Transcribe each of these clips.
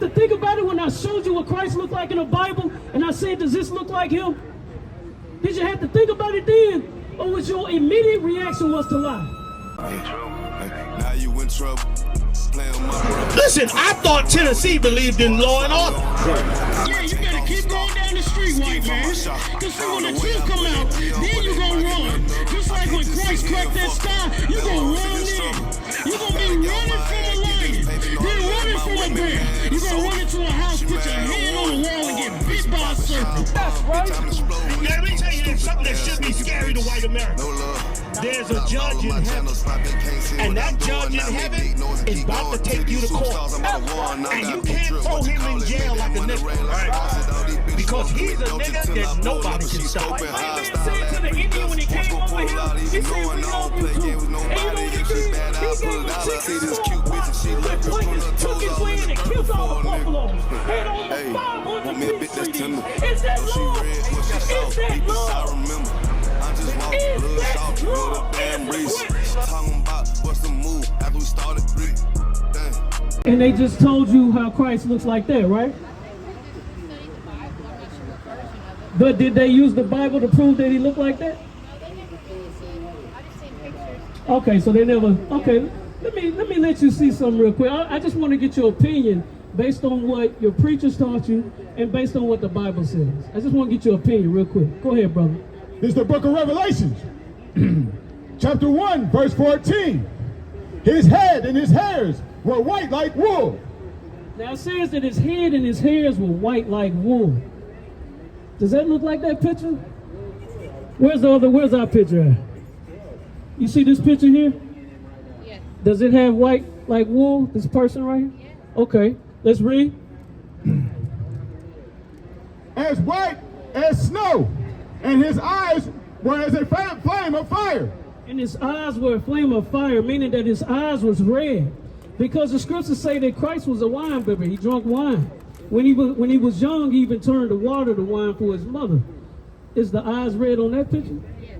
have to think about it when I showed you what Christ looked like in the Bible and I said, does this look like him? Did you have to think about it then? Or was your immediate reaction was to lie? Now you in trouble. Listen, I thought Tennessee believed in law and order. Yeah, you better keep going down the street, white man. Cause see, when the truth come out, then you gonna run. Just like when Christ cracked that sky, you gonna run in. You gonna be running from a lion, then running from a bear. You gonna run into a house, put your head on the wall, and get bit by a serpent. That's right. Now, let me tell you something that should be scary to white America. There's a judge in heaven, and that judge in heaven is about to take you to court. And you can't throw him in jail like a nigga, right? Because he's a nigga that nobody can stop. My man said to the Indian when he came over here, he said, we love you too. And you know what he did? He gave him 6 took his land and killed all the buffaloes. And over 500 peace treaties. Is that love? Is that love? And they just told you how Christ looks like that, right? But did they use the Bible to prove that he looked like that? Okay, so they never. Okay, let me let you see something real quick. I just want to get your opinion based on what your preachers taught you and based on what the Bible says. I just want to get your opinion real quick. Go ahead, brother. This is the book of Revelations, chapter 1, verse 14. His head and his hairs were white like wool. Now it says that his head and his hairs were white like wool. Does that look like that picture? Where's our picture at? You see this picture here? Yes. Does it have white like wool, this person right here? Yes. Okay, let's read. As white as snow, and his eyes were as a flame of fire. And his eyes were a flame of fire, meaning that his eyes was red. Because the scriptures say that Christ was a wine bibber. He drank wine. When he was young, he even turned the water to wine for his mother. Is the eyes red on that picture? Yes.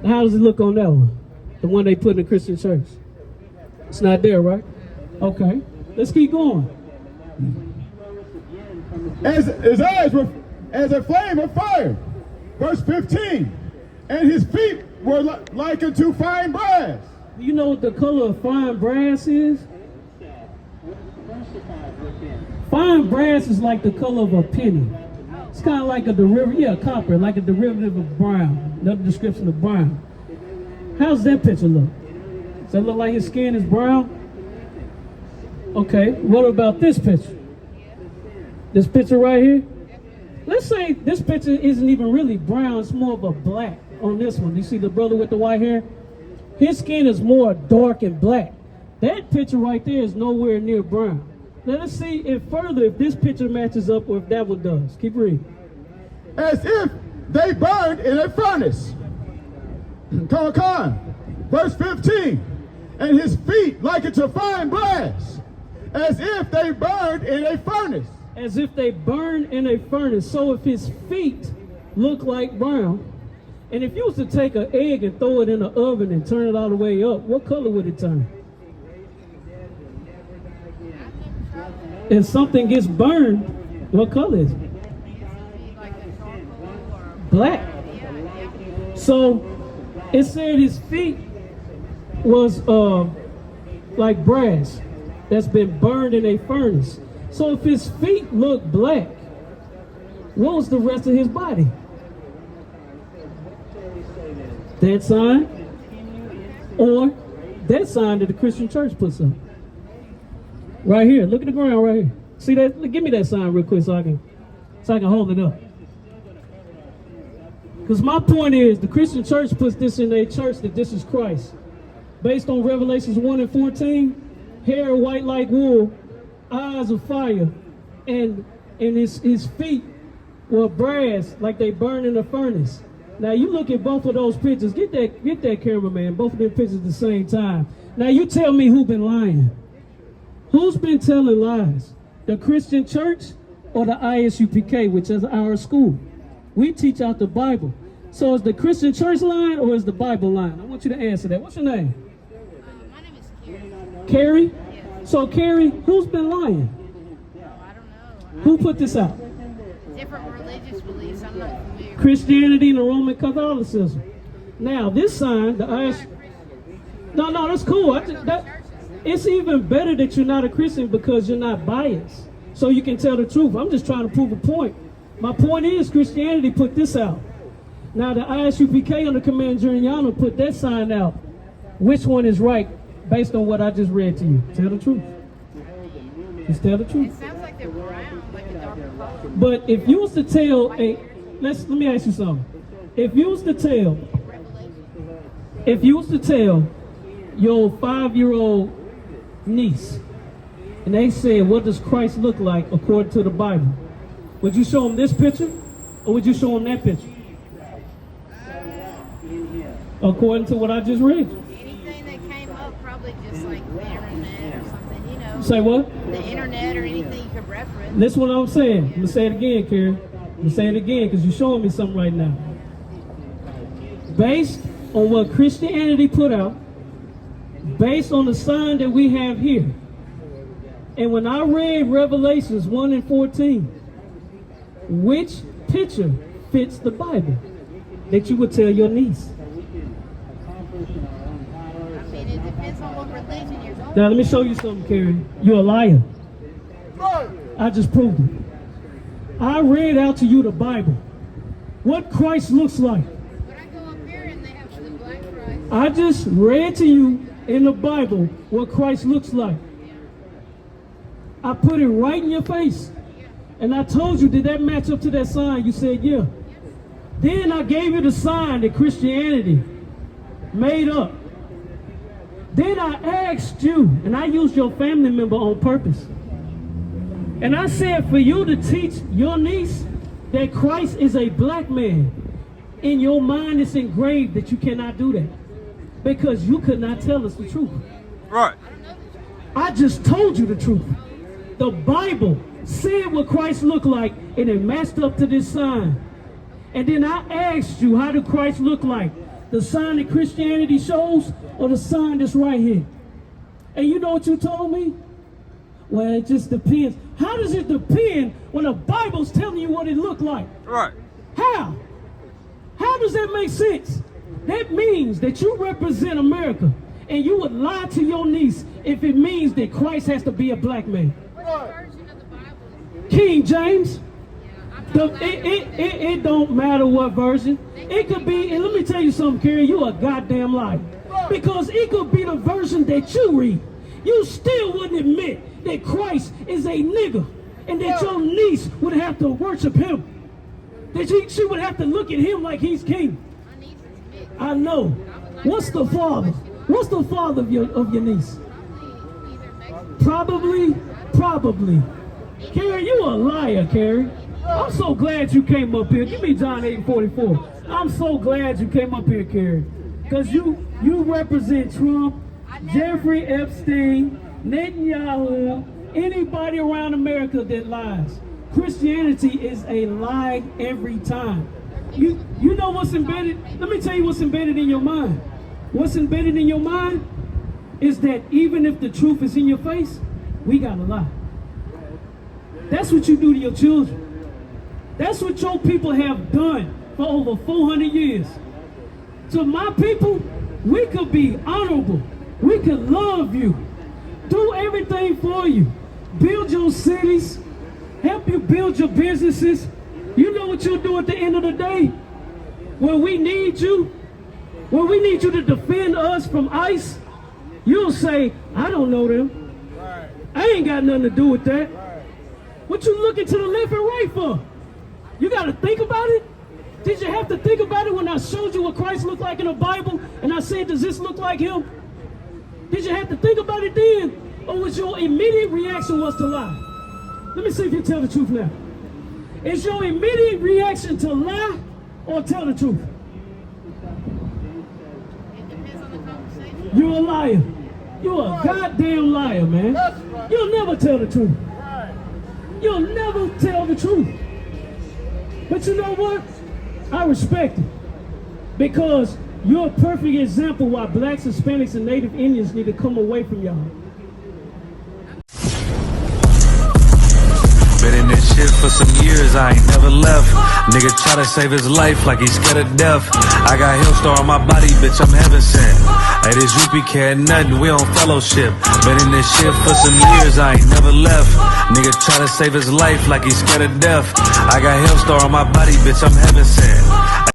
How does it look on that one? The one they put in the Christian church. It's not there, right? Okay, let's keep going. As his eyes were as a flame of fire. Verse 15. And his feet were like unto fine brass. Do you know what the color of fine brass is? Fine brass is like the color of a penny. It's kind of like a derivative, copper, like a derivative of brown. Another description of brown. How's that picture look? Does that look like his skin is brown? Okay, what about this picture? This picture right here? Let's say this picture isn't even really brown, it's more of a black on this one. You see the brother with the white hair? His skin is more dark and black. That picture right there is nowhere near brown. Now let's see if this picture matches up or if that one does. Keep reading. As if they burned in a furnace. Come on. Verse 15. And his feet like unto fine brass. As if they burned in a furnace. As if they burned in a furnace. So if his feet look like brown, and if you was to take an egg and throw it in the oven and turn it all the way up, what color would it turn? If something gets burned, what color is it? Black. So it said his feet was like brass that's been burned in a furnace. So if his feet look black, what was the rest of his body? That sign or that sign that the Christian church puts up. Right here, look at the ground right here. See that? Give me that sign real quick so I can hold it up. Because my point is, the Christian church puts this in their church that this is Christ. Based on Revelations 1 and 14, hair white like wool, eyes of fire, and his feet were brass like they burn in a furnace. Now you look at both of those pictures. Get that cameraman. Both of them pictures at the same time. Now you tell me who been lying. Who's been telling lies? The Christian church or the I.S.U.P.K, which is our school? We teach out the Bible. So is the Christian church lying or is the Bible lying? I want you to answer that. What's your name? My name is Carrie. Carrie? Yes. So Carrie, who's been lying? Who put this out? Different religious beliefs, I'm not familiar. Christianity and the Roman Catholicism. Now, this sign, the I.S.U.P.K. No, that's cool. It's even better that you're not a Christian because you're not biased. So you can tell the truth. I'm just trying to prove a point. My point is Christianity put this out. Now, the I.S.U.P.K. under Command YAHANNA put that sign out. Which one is right based on what I just read to you? Tell the truth. Just tell the truth. It sounds like they're brown, like a darker color. But if you was to tell let me ask you something. If you was to tell your 5-year-old niece, and they said, what does Christ look like according to the Bible? Would you show them this picture, or would you show them that picture? According to what I just read. Anything that came up, probably just like the internet or something, you know. Say what? The internet or anything you could reference. Listen what I'm saying. I'm going to say it again, Carrie. I'm going to say it again because you're showing me something right now. Based on what Christianity put out, based on the sign that we have here, and when I read Revelations 1 and 14, which picture fits the Bible that you would tell your niece? I mean, it depends on what religion you're going. Now let me show you something, Carrie. You're a liar. I just proved it. I read out to you the Bible. What Christ looks like. But I go up here and they have the black Christ. I just read to you in the Bible what Christ looks like. I put it right in your face. And I told you, did that match up to that sign? You said, yeah. Then I gave you the sign that Christianity made up. Then I asked you, and I used your family member on purpose. And I said for you to teach your niece that Christ is a black man. In your mind it's engraved that you cannot do that. Because you could not tell us the truth. Right. I just told you the truth. The Bible said what Christ looked like, and it matched up to this sign. And then I asked you, how did Christ look like? The sign that Christianity shows, or the sign that's right here? And you know what you told me? Well, it just depends. How does it depend when the Bible's telling you what it looked like? Right. How? How does that make sense? That means that you represent America, and you would lie to your niece if it means that Christ has to be a black man. What version of the Bible is it? King James. Yeah, I'm not It don't matter what version. It could be, and let me tell you something, Carrie, you a goddamn liar. Because it could be the version that you read. You still wouldn't admit that Christ is a nigger, and that your niece would have to worship him. That she would have to look at him like he's king. My niece is mixed. I know. What's the father? What's the father of your niece? Probably either Mexican. Probably. Carrie, you a liar, Carrie. I'm so glad you came up here. Give me John 8:44. I'm so glad you came up here, Carrie. Because you represent Trump, Jeffrey Epstein, Netanyahu, anybody around America that lies. Christianity is a lie every time. You know what's embedded? Let me tell you what's embedded in your mind. What's embedded in your mind is that even if the truth is in your face, we gotta lie. That's what you do to your children. That's what your people have done for over 400 years. To my people, we could be honorable. We could love you. Do everything for you. Build your cities. Help you build your businesses. You know what you'll do at the end of the day? When we need you to defend us from ICE, you'll say, I don't know them. I ain't got nothing to do with that. What you looking to the left and right for? You got to think about it? Did you have to think about it when I showed you what Christ looked like in the Bible and I said, does this look like him? Did you have to think about it then? Or was your immediate reaction was to lie? Let me see if you tell the truth now. Is your immediate reaction to lie or tell the truth? It depends on the conversation. You're a liar. You're a goddamn liar, man. You'll never tell the truth. You'll never tell the truth. But you know what? I respect it. Because you're a perfect example why blacks, Hispanics, and Native Indians need to come away from y'all. Bet in this shit for some years, I ain't never left. Nigga try to save his life like he's scared of death. I got Hillstar on my body, bitch, I'm heaven sent. Hey, this U.P.K ain't nothing, we on fellowship. Been in this shit for some years, I ain't never left. Nigga try to save his life like he's scared of death. I got Hillstar on my body, bitch, I'm heaven sent.